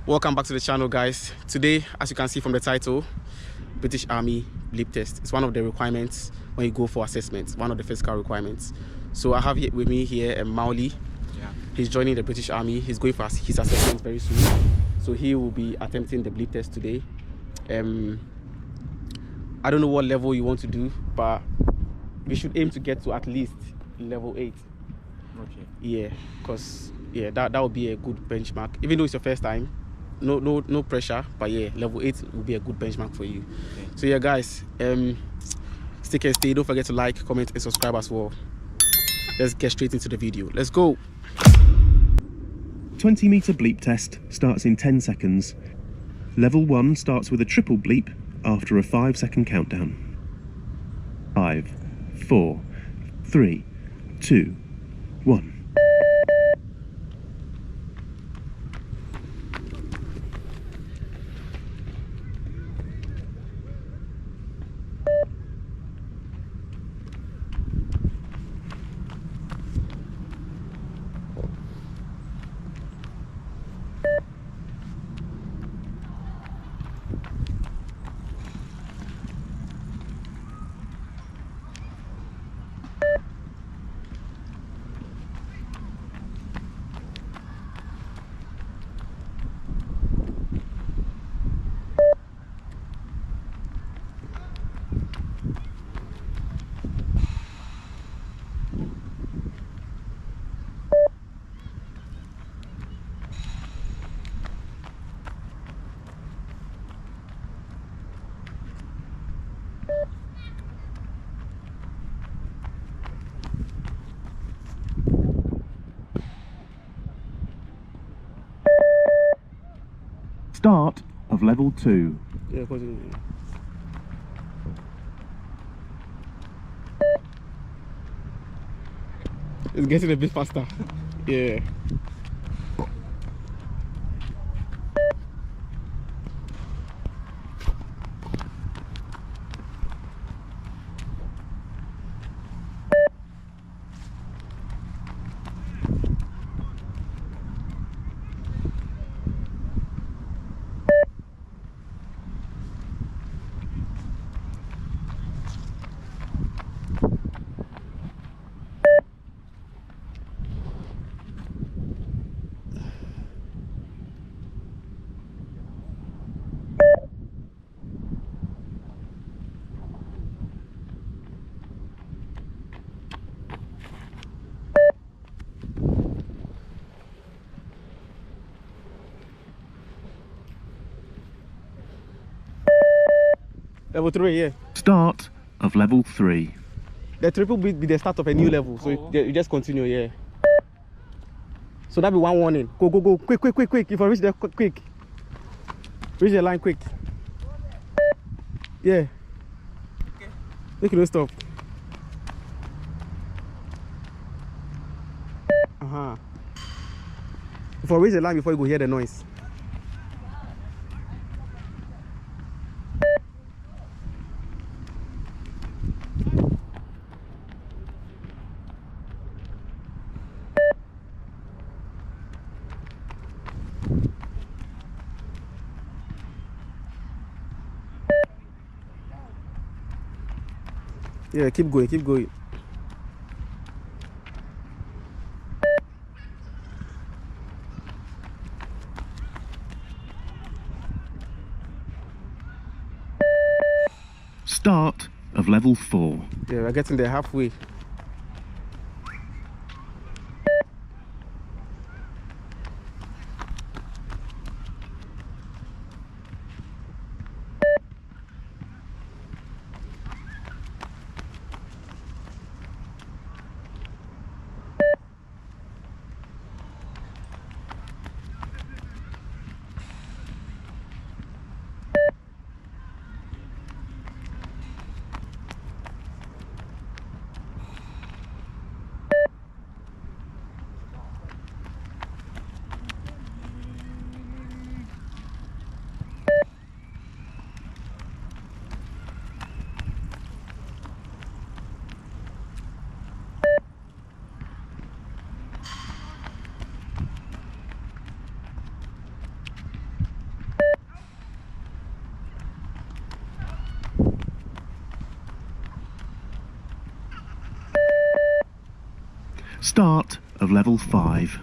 Welcome back to the channel, guys. Today, as you can see from the title, British Army bleep test. It's one of the requirements when you go for assessment, one of the physical requirements. So I have here with me here Mauli. He's joining the British Army. He's going for his assessment very soon. So he will be attempting the bleep test today. I don't know what level you want to do, but we should aim to get to at least level 8. Okay. Yeah, because that would be a good benchmark. Even though it's your first time, no pressure, but yeah, level 8 will be a good benchmark for you. Okay. So yeah, guys, stick and stay. Don't forget to like, comment, and subscribe as well. Let's get straight into the video. Let's go. 20-meter bleep test starts in 10 seconds. Level 1 starts with a triple bleep after a 5-second countdown. 5, 4, 3, 2, 1. Start of level 2. Yeah, continue. It's getting a bit faster. Yeah. Level 3, yeah. Start of level 3. The triple will be the start of a new level, so you just continue, yeah. So that be one warning. Go, go, go, quick, quick, quick, quick. If I reach there, quick. Reach the line quick. Yeah. Okay. Make it don't stop. If I reach the line before you go hear the noise. Yeah, keep going, keep going. Start of level 4. Yeah, we're getting there halfway. Start of level 5.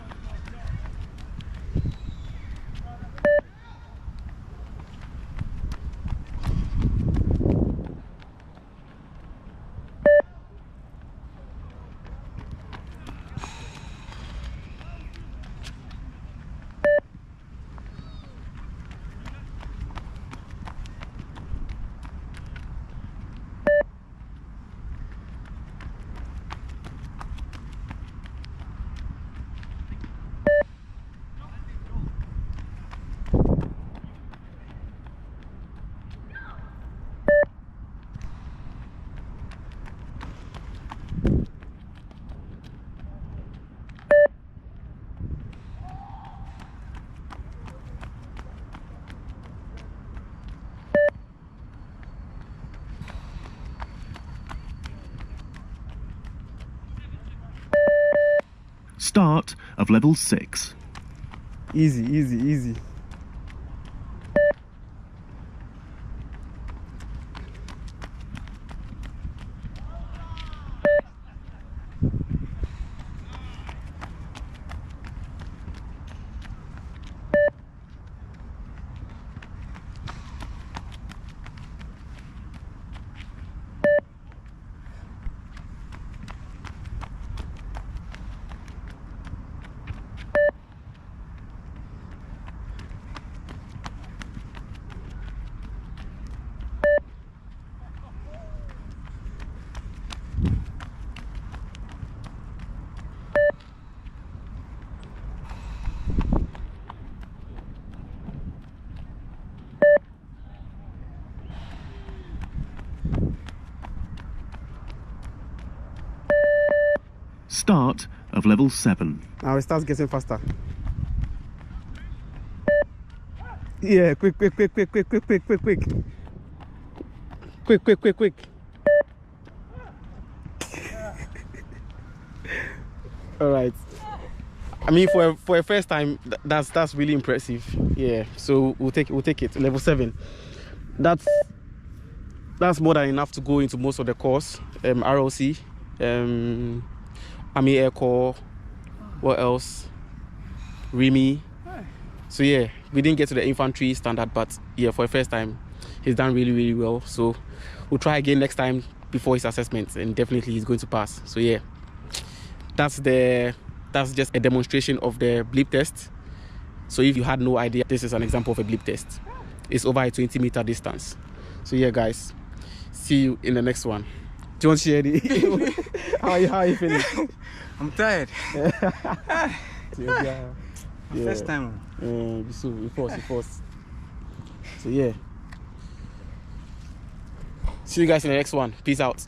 Start of level 6. Easy, easy, easy. Start of level 7. Now it starts getting faster. Yeah, quick, quick, quick, quick, quick, quick, quick, quick, quick. Quick, quick, quick, quick. All right. I mean, for a first time, that's really impressive. Yeah. So we'll take it. Level 7. That's more than enough to go into most of the course. ROC, Army Air Corps. What else? Remy. So yeah, we didn't get to the infantry standard, but yeah, for a first time, he's done really, really well. So we'll try again next time before his assessment, and definitely he's going to pass. So yeah, that's just a demonstration of the bleep test. So if you had no idea, this is an example of a bleep test. It's over a 20-meter distance. So yeah, guys, see you in the next one. Do you want to share the how are you feeling? I'm tired. Yeah. First time. You force. So yeah. See you guys in the next one. Peace out.